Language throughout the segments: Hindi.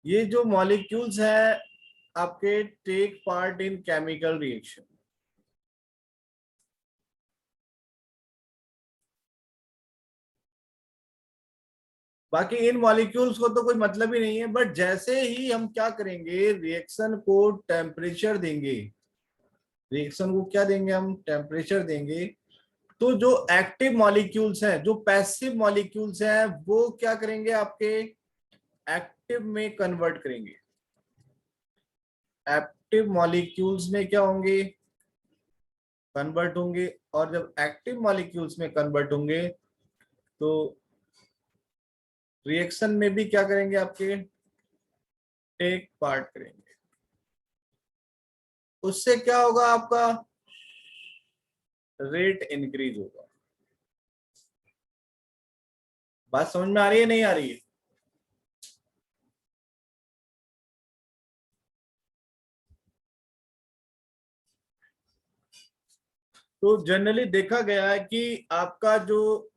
ये जो मॉलिक्यूल्स हैं आपके take part in chemical reaction. बाकी इन मॉलिक्यूल्स को तो कोई मतलब ही नहीं है, बट जैसे ही हम क्या करेंगे, रिएक्शन को टेम्परेचर देंगे, रिएक्शन को क्या देंगे, हम टेम्परेचर देंगे, तो जो एक्टिव मॉलिक्यूल्स हैं, जो पैसिव मॉलिक्यूल्स हैं, वो क्या करेंगे, आपके एक्टिव में कन्वर्ट करेंगे। एक्टिव मॉलिक्यूल्स में क्या होंगे, कन्वर्ट होंगे। और जब एक्टिव मॉलिक्यूल्स में कन्वर्ट होंगे तो रिएक्शन में भी क्या करेंगे, आपके टेक पार्ट करेंगे। उससे क्या होगा, आपका रेट इंक्रीज होगा। बात समझ में आ रही है, नहीं आ रही है? तो जनरली देखा गया है कि आपका जो,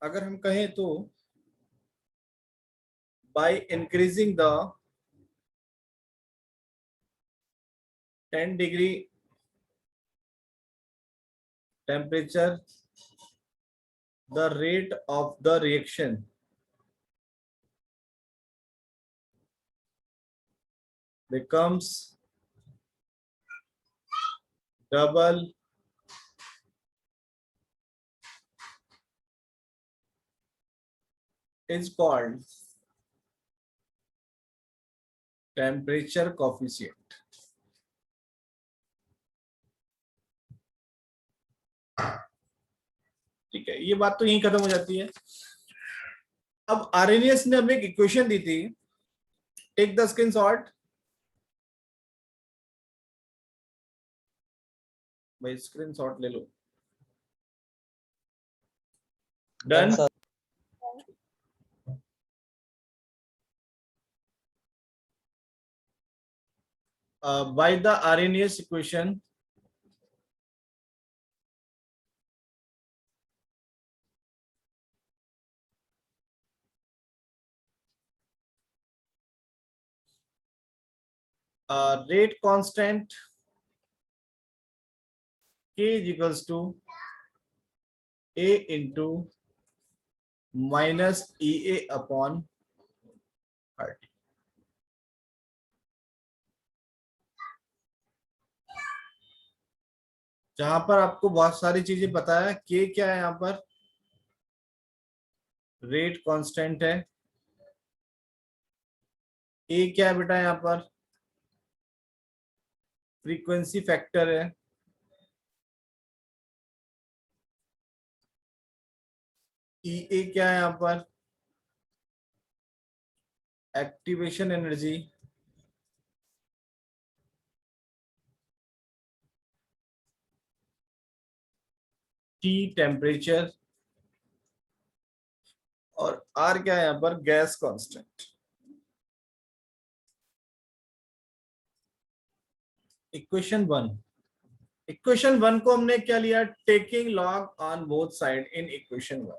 अगर हम कहें तो by increasing the 10 degree temperature, the rate of the reaction becomes double is called temperature coefficient। ठीक है, ये बात तो यहीं खत्म हो जाती है। अब आर्रेनियस ने हमें एक इक्वेशन दी थी, टेक द स्क्रीनशॉट। भाई स्क्रीनशॉट ले लो। Done. By the Arrhenius equation, rate constant K is equals to A into minus EA upon RT। जहां पर आपको बहुत सारी चीजें पता है, K क्या है, यहाँ पर रेट कांस्टेंट है, ए क्या है बेटा, यहाँ पर फ्रीक्वेंसी फैक्टर है, ई ए क्या है यहाँ पर, एक्टिवेशन एनर्जी, टी टेम्परेचर, और आर क्या है यहाँ पर, gas constant. Equation one, equation one को हमने क्या लिया, taking log on both side in equation one,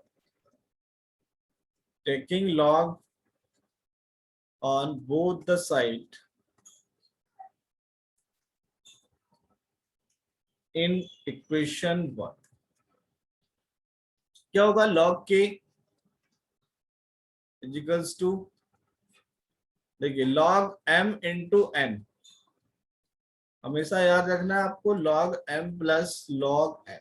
taking log on both the side in equation one. क्या होगा, लॉग के इक्वल्स टू, देखिए लॉग एम इंटू एन, हमेशा याद रखना है आपको, log M plus log N.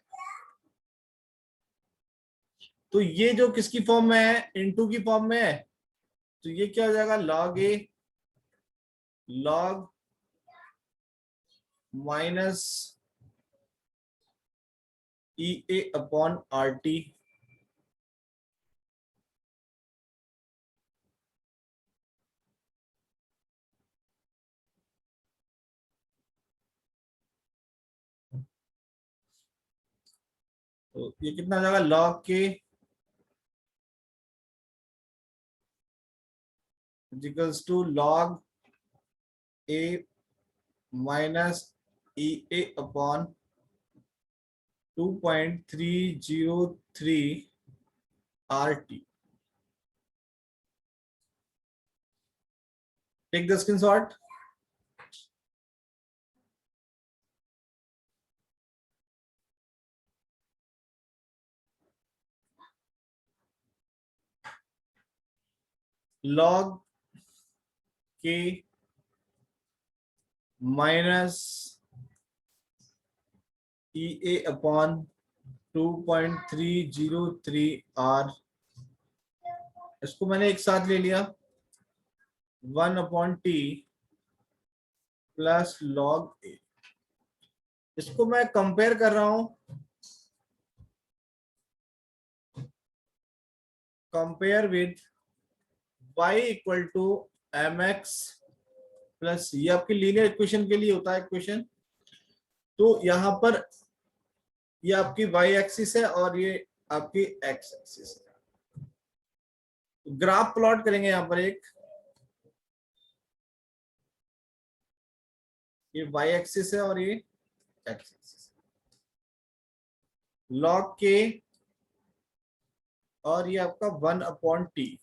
तो ये जो किसकी फॉर्म में है, इनटू की फॉर्म में है, तो ये क्या हो जाएगा, log A log minus E A upon R T. तो ये कितना हो जाएगा, log K equals to log A minus E A upon 2.303 R T. Take the screenshot. Log K minus E A upon 2.303 R, इसको मैंने एक साथ ले लिया, 1/t प्लस लॉग ए। इसको मैं कंपेयर कर रहा हूं, compare with y equal to mx plus, ये आपकी लीनियर इक्वेशन के लिए होता है इक्वेशन। तो यहां पर ये आपकी y एक्सिस है और ये आपकी x एक्सिस है। ग्राफ प्लॉट करेंगे यहां पर एक, ये y एक्सिस है और ये x एक्सिस, लॉग के और ये आपका 1/t।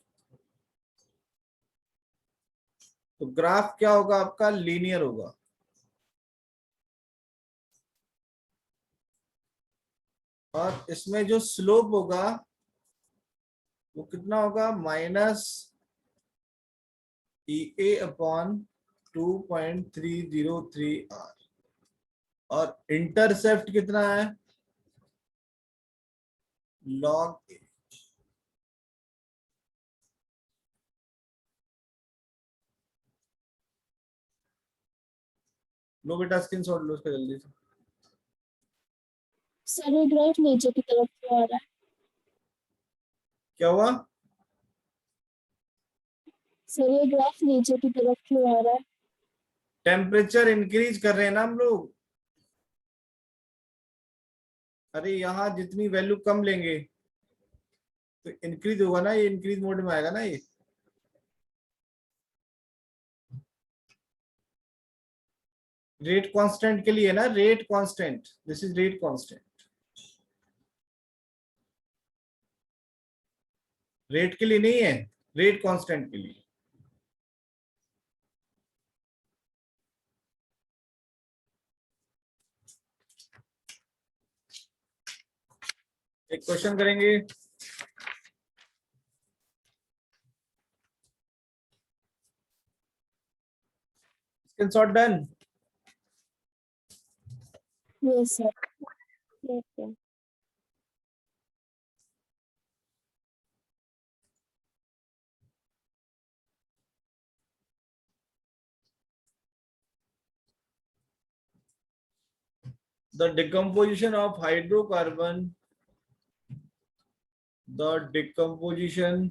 तो ग्राफ क्या होगा आपका, लीनियर होगा। और इसमें जो स्लोप होगा वो कितना होगा, minus E A upon 2.303 R. और इंटरसेप्ट कितना है, लॉग ए। लो बेटा स्क्रीनशॉट लो उसका जल्दी से। सर ये ग्राफ नीचे की तरफ क्यों आ रहा है? क्या हुआ, सर ये ग्राफ नीचे की तरफ क्यों आ रहा है? टेम्परेचर इंक्रीज कर रहे हैं ना हम लोग। अरे यहाँ जितनी वैल्यू कम लेंगे तो इंक्रीज होगा ना, ये इंक्रीज मोड में आएगा ना ये। रेट कांस्टेंट के लिए ना, rate constant, this is rate constant. Rate के लिए नहीं है, रेट कांस्टेंट के लिए। एक क्वेश्चन करेंगे, स्क्रीनशॉट डन। Yes sir. ठीक है। The decomposition of hydrocarbon, the decomposition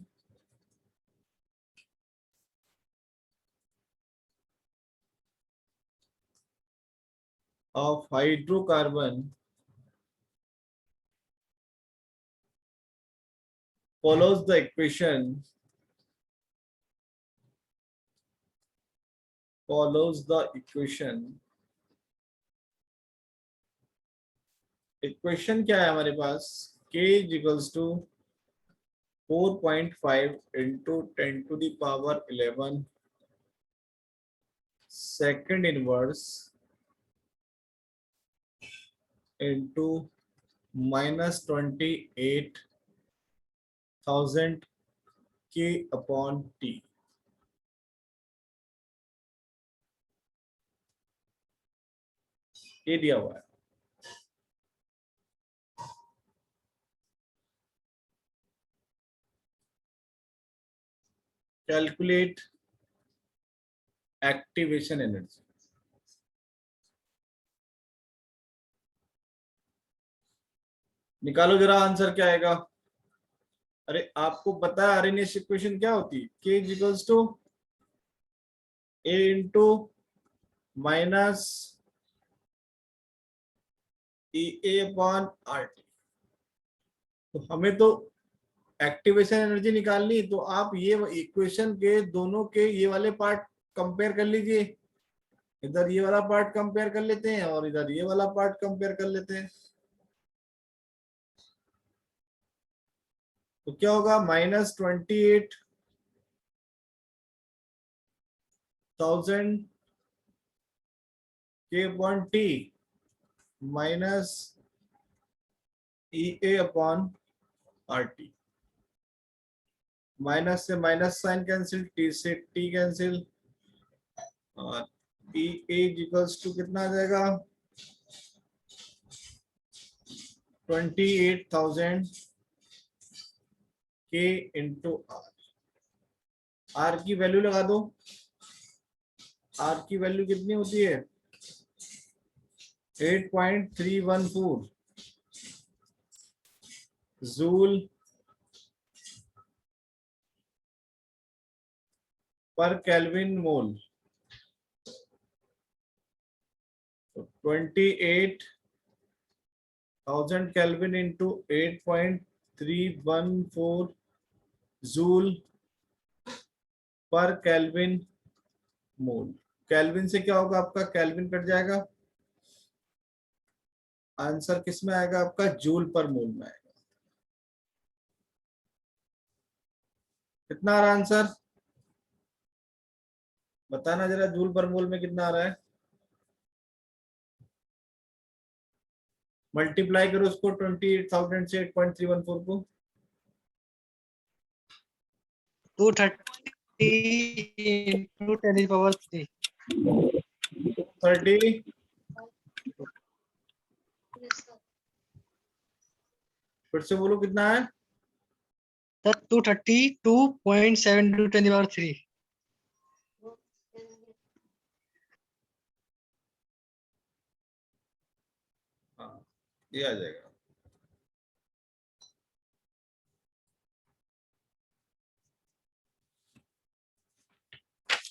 of hydrocarbon follows the equation, follows the equation। Equation क्या है हमारे पास, k equals to 4.5 into 10⁻11 second inverse into -28,000 k upon t। ये दिया हुआ है। Calculate activation energy. निकालो जरा आंसर क्या आएगा। अरे आपको पता है आरएनएस इक्वेशन क्या होती है, k equals to a into minus E A upon R T. तो हमें तो एक्टिवेशन एनर्जी निकालनी, तो आप ये इक्वेशन के दोनों के ये वाले पार्ट कंपेयर कर लीजिए। इधर ये वाला पार्ट कंपेयर कर लेते हैं और इधर ये वाला पार्ट कंपेयर कर लेते हैं। तो क्या होगा, -28 1000 K upon T minus EA upon RT। Minus से माइनस साइन कैंसिल, टी से टी कैंसिल, और ई इक्वल्स टू कितना आ जाएगा 28,000 K इंटू आर। आर की वैल्यू लगा दो। आर की वैल्यू कितनी होती है 8.314 joule per kelvin mole. 28,000 kelvin into 8.314 joule per kelvin mole. Kelvin से क्या होगा आपका, केल्विन कट जाएगा, आंसर किस में आएगा आपका जूल पर मोल में आएगा। कितना आ रहा है आंसर बताना जरा, जूल पर मोल में कितना आ रहा है। मल्टीप्लाई करो उसको 28,000 से 8.314 को। 230 into 10 to the power 3। 30 फिर से बोलो कितना है। Sir 232.7 to 10 to the power 3। हाँ ये आ जाएगा।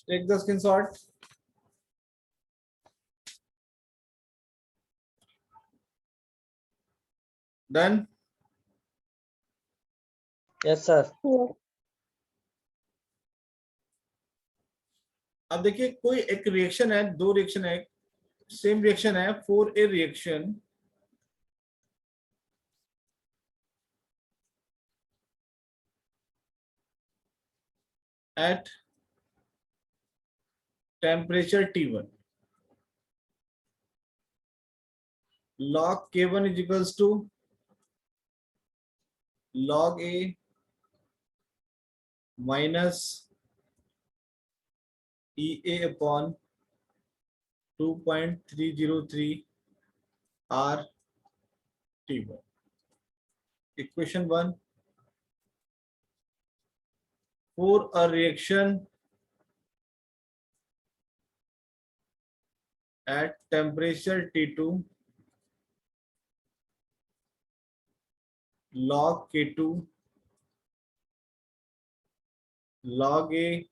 Take the screenshot. Done. Yes sir. Yes. अब देखिए कोई एक रिएक्शन है, दो रिएक्शन है, सेम रिएक्शन है, for a reaction at temperature T1, log K1 is equals to log A minus EA upon 2.303 R T1। Equation 1, for a reaction at temperature T2, log K2 log A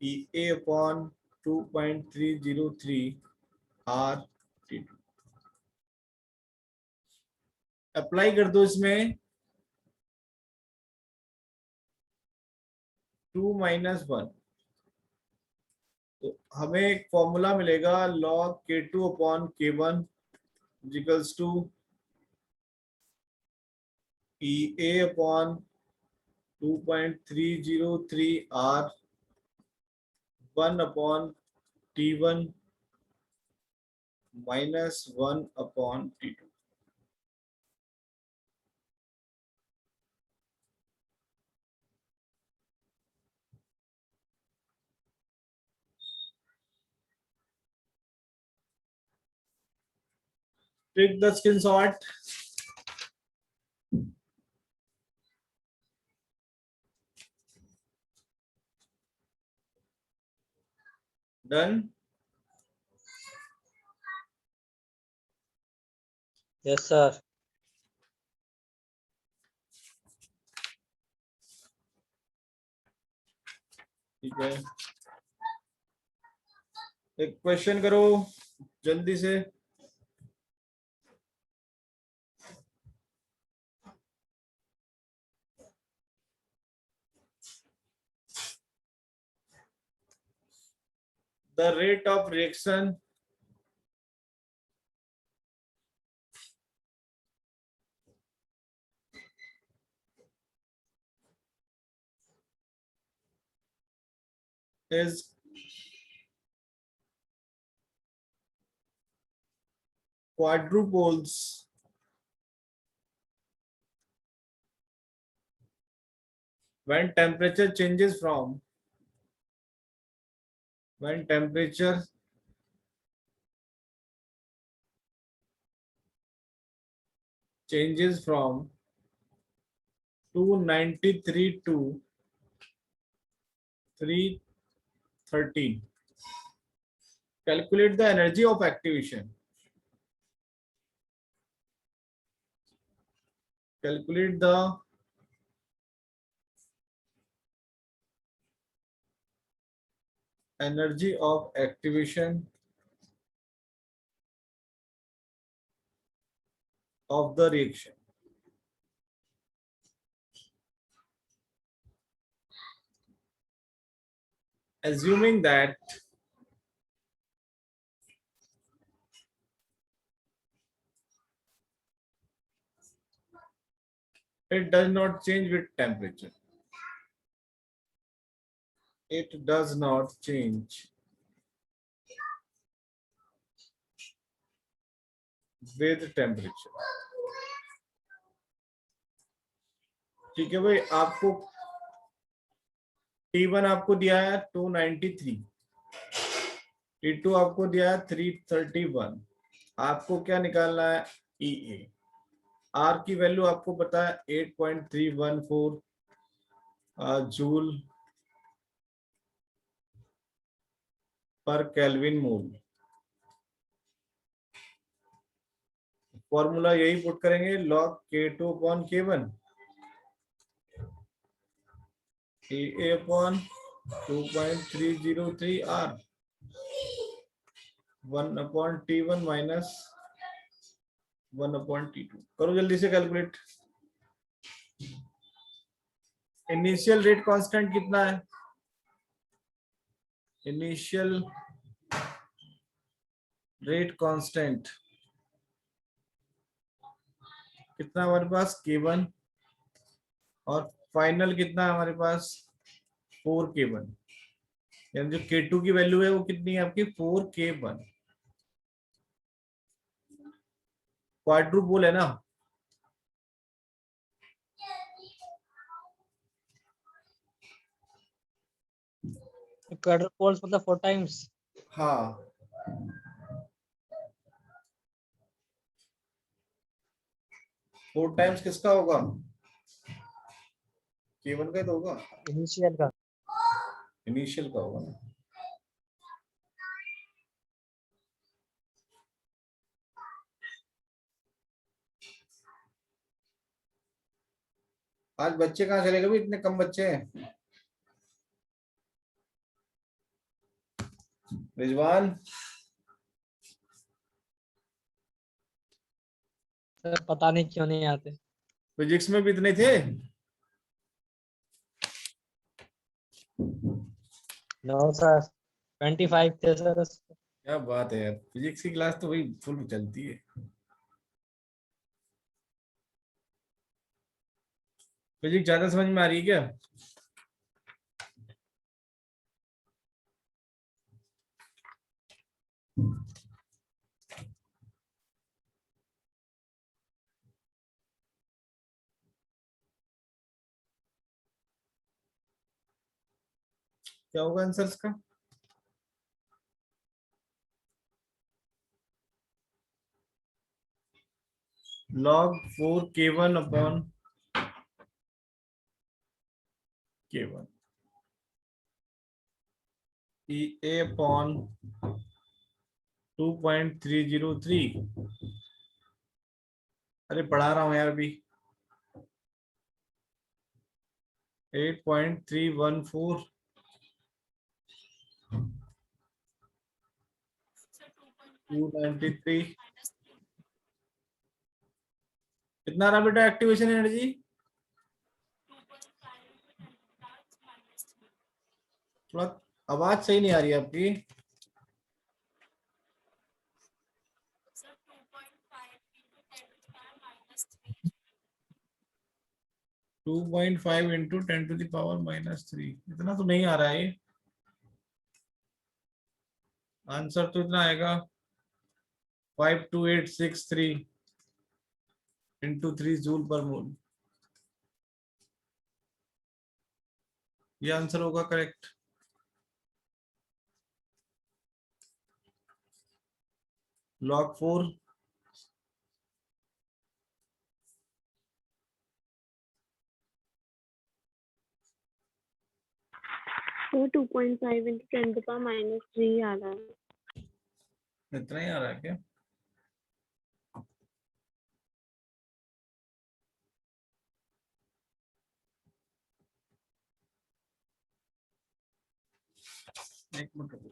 EA upon 2.303 R T2। Apply कर दो इसमें 2 - 1, तो हमें एक फॉर्मूला मिलेगा log K2 upon K1 equals to EA upon 2.303 R 1 upon T1 minus 1 upon T2। Take the screenshot। Done। Yes sir. ठीक है, एक क्वेश्चन करो जल्दी से। The rate of reaction is quadrupoles when temperature changes from when temperature changes from 293 to 313. Calculate the energy of activation. Calculate the energy of activation of the reaction. Assuming that it does not change with temperature. It does not change with temperature. ठीक है भाई, आपको T1 आपको दिया है 293, T2 आपको दिया है 331. आपको क्या निकालना है? EA. R की वैल्यू आपको पता है 8.314 जूल पर केल्विन मोल. फॉर्मूला यही पुट करेंगे, log K2 upon K1 EA upon 2.303 R 1 upon T1 minus 1 upon T2. करो जल्दी से कैलकुलेट. इनिशियल रेट कांस्टेंट कितना है? इनिशियल रेट कांस्टेंट कितना हमारे पास? K1. और फाइनल कितना है हमारे पास? 4K1. यानी जो K2 की वैल्यू है वो कितनी है आपकी? 4K1. क्वाड्रुपोल है ना? क्वाड्रुपोल्स मतलब 4 टाइम्स. हाँ, फोर टाइम्स किसका होगा? K1 का ही तो होगा. इनिशियल का. इनिशियल का होगा ना. आज बच्चे कहाँ चले गए भी? इतने कम बच्चे हैं. रिजवान, सर पता नहीं क्यों नहीं आते. फिजिक्स में भी इतने थे? नो सर, 25 थे सर. क्या बात है यार, फिजिक्स की क्लास तो भाई फुल चलती है. फिजिक्स ज्यादा समझ में आ रही है क्या? क्या होगा आंसर इसका? log 4K1 upon K1 EA upon 2.303. अरे पढ़ा रहा हूं यार अभी. 8.314 293. कितना रहा बेटा एक्टिवेशन एनर्जी? थोड़ा आवाज सही नहीं आ रही है आपकी. 2.5 into 10 to the power minus 3. इतना तो नहीं आ रहा है. आंसर तो इतना आएगा 52863 इंटू 3 जूल पर मोल। ये आंसर होगा करेक्ट। लॉग 4 वो 2.5 into 10 to the power -3 आ रहा है। इतना ही आ रहा है क्या? एक मिनट रुको।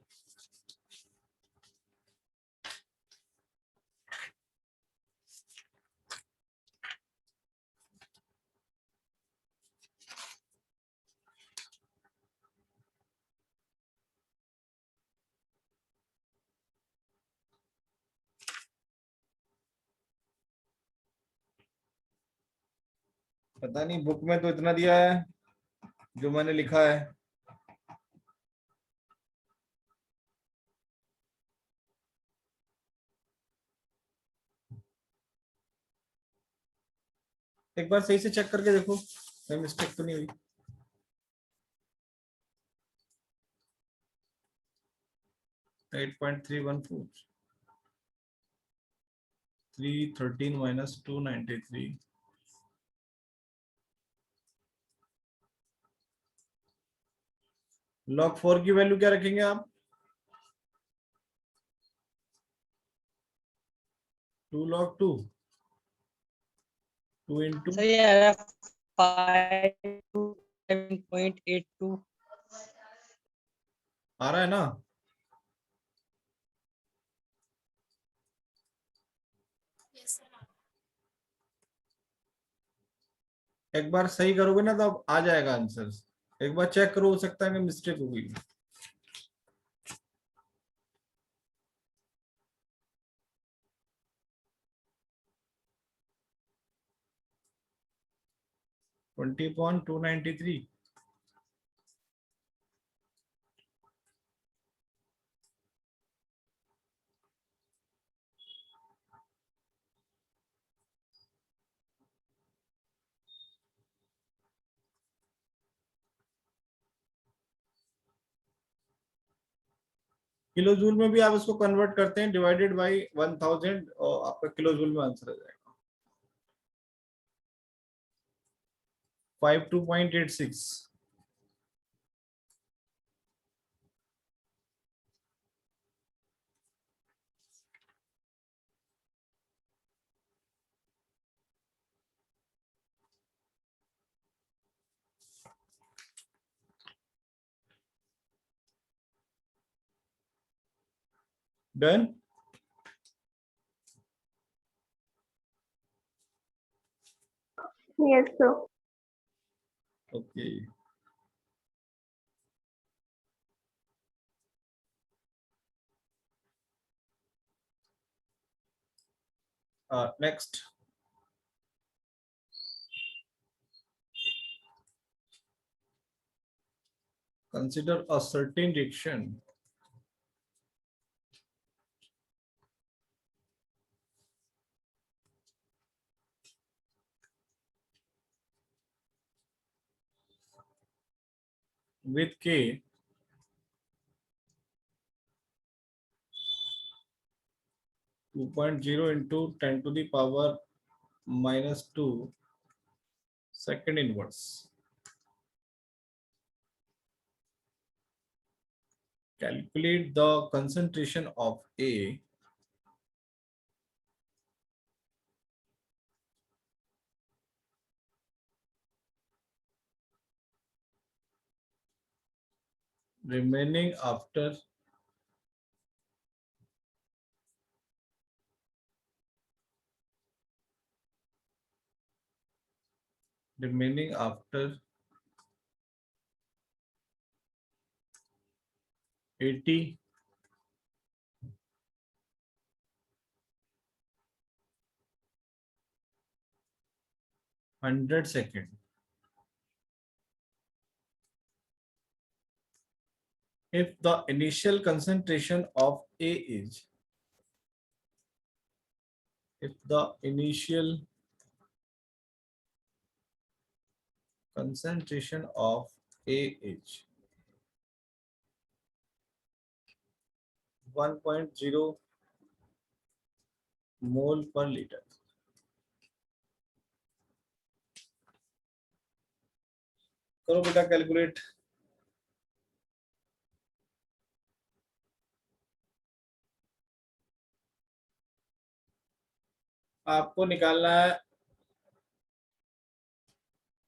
पता नहीं, बुक में तो इतना दिया है जो मैंने लिखा है। एक बार सही से चेक करके देखो, कोई मिस्टेक तो नहीं हुई। 8.314 313 minus 293 log 4 की वैल्यू क्या रखेंगे आप? 2 log 2 2 into सर ये आ रहा है 527.82। आ रहा है ना? एक बार सही करोगे ना तो अब आ जाएगा आंसर। एक बार चेक करो, हो सकता है कि मिस्टेक हो गई। $20.293। किलो जूल में भी आप इसको कन्वर्ट करते हैं, डिवाइडेड बाई 1000 और आपका किलो जूल में आंसर आ जाएगा 52.86। Done. Yes, sir. Okay, next. Consider a certain reaction with K 2.0 into 10 to the power -2 second inverse. Calculate the concentration of A remaining after remaining after 80 100 second. if the initial concentration of A is, if the initial concentration of A is 1.0 mole per liter. करो बेटा कैलकुलेट। आपको निकालना है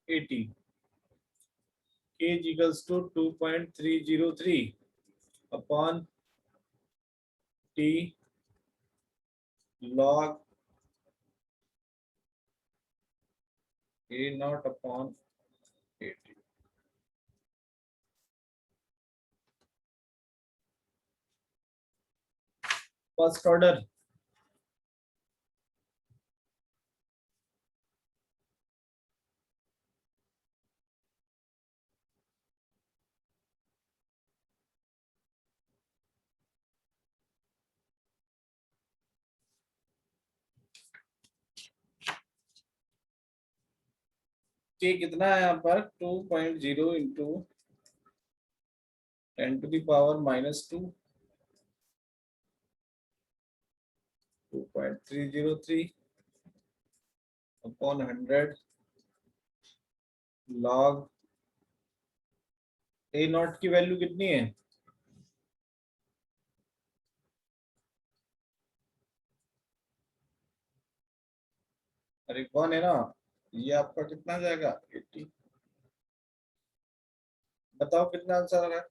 80 Kg equals to 2.303 upon T log A naught upon 80. First order, K कितना है यहाँ पर 2.0 into 10 to the power -2 2.303 upon 100 log A not की वैल्यू कितनी है? अरे कौन है ना, ये आपका कितना जाएगा 80। बताओ कितना आंसर आ रहा है?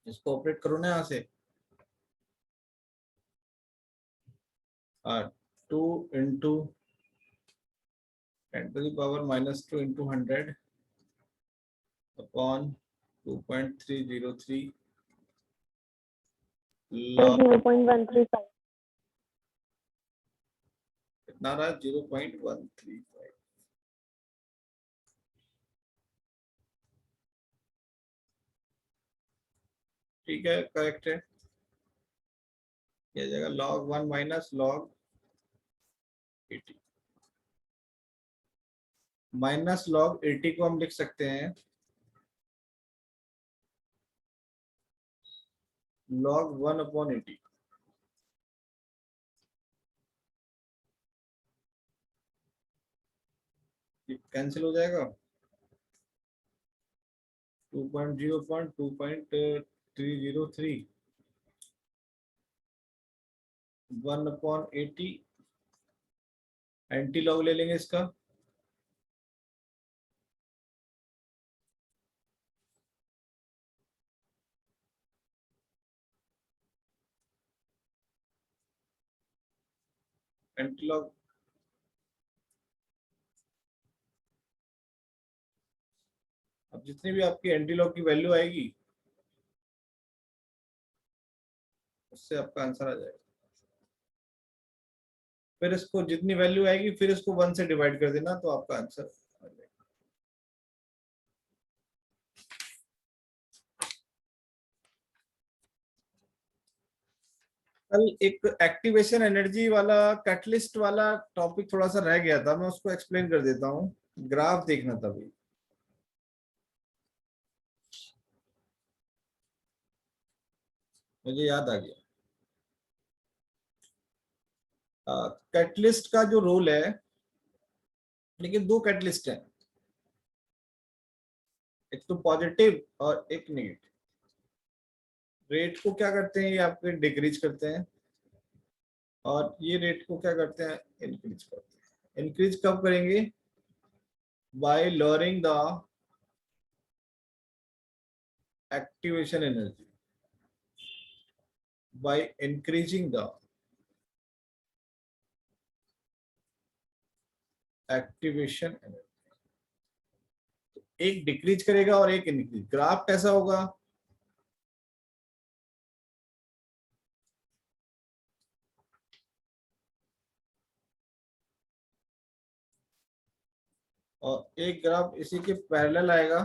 इसको ऑपरेट करो ना यहाँ से। 2 into 10 to the power -2 into 100 upon 2.303 log 0.135. कितना रहा? 0.135। ठीक है, करेक्ट है। यह जाएगा log 1 minus log 80। Minus log 80 को हम लिख सकते हैं log 1 अपॉन 80। कैंसिल हो जाएगा। 2.0.2.303 1 अपॉन 80 एंटी लॉग ले लेंगे इसका। एंटी लॉग अब जितनी भी आपकी एंटी लॉग की वैल्यू आएगी उससे आपका आंसर आ जाएगा। फिर इसको जितनी वैल्यू आएगी फिर इसको 1 से डिवाइड कर देना तो आपका आंसर आ जाएगा। कल एक एक्टिवेशन एनर्जी वाला कैटलिस्ट वाला टॉपिक थोड़ा सा रह गया था, मैं उसको एक्सप्लेन कर देता हूँ। ग्राफ देखना तभी, मुझे याद आ गया। कैटलिस्ट का जो रोल है, लेकिन दो कैटलिस्ट हैं, एक तो पॉजिटिव और एक नेगेटिव। रेट को क्या करते हैं, ये आपके डिक्रीज करते हैं, और ये रेट को क्या करते हैं, इंक्रीज करते हैं। इंक्रीज कब करेंगे? Bye lowering the activation energy by increasing the activation energy. एक डिक्रीज करेगा और एक इंक्रीज. ग्राफ कैसा होगा? और एक ग्राफ इसी के पैरेलल आएगा.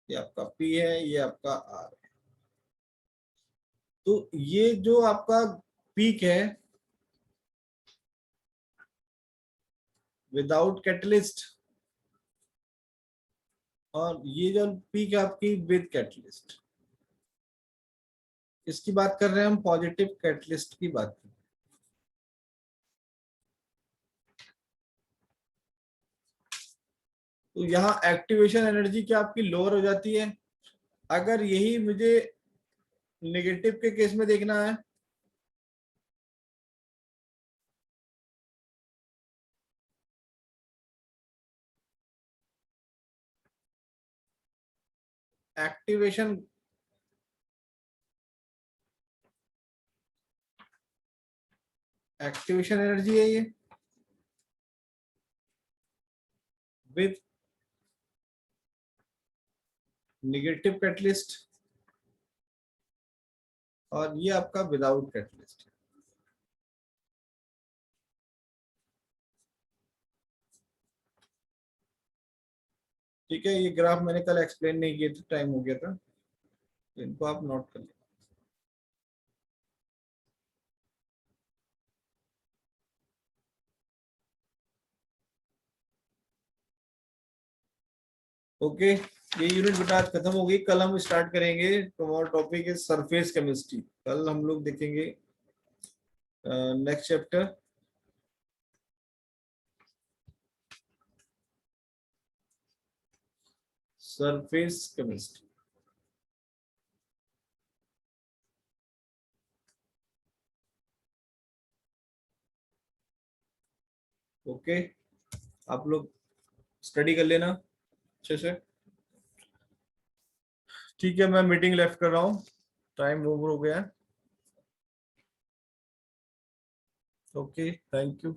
ये आपका P है, ये आपका R है. तो ये जो आपका पीक है विदाउट कैटलिस्ट, और ये जो पीक है आपकी विद कैटलिस्ट, इसकी बात कर रहे हैं हम. पॉजिटिव कैटलिस्ट की बात कर रहे हैं. तो यहाँ एक्टिवेशन एनर्जी क्या आपकी लोअर हो जाती है. अगर यही मुझे नेगेटिव के केस में देखना है, एक्टिवेशन एनर्जी है ये विद नेगेटिव कैटलिस्ट, और ये आपका विदाउट कैटलिस्ट है. ठीक है, ये ग्राफ मैंने कल एक्सप्लेन नहीं किया था, टाइम हो गया था, तो इनको आप नोट कर लें. ओके, ये यूनिट बेटा आज खत्म हो गई. कल हम स्टार्ट करेंगे. Tomorrow topic is surface chemistry. कल हम लोग देखेंगे next chapter surface chemistry. Okay, आप लोग स्टडी कर लेना अच्छे से. ठीक है, मैं मीटिंग लेफ्ट कर रहा हूँ, टाइम ओवर हो गया है. Okay, thank you.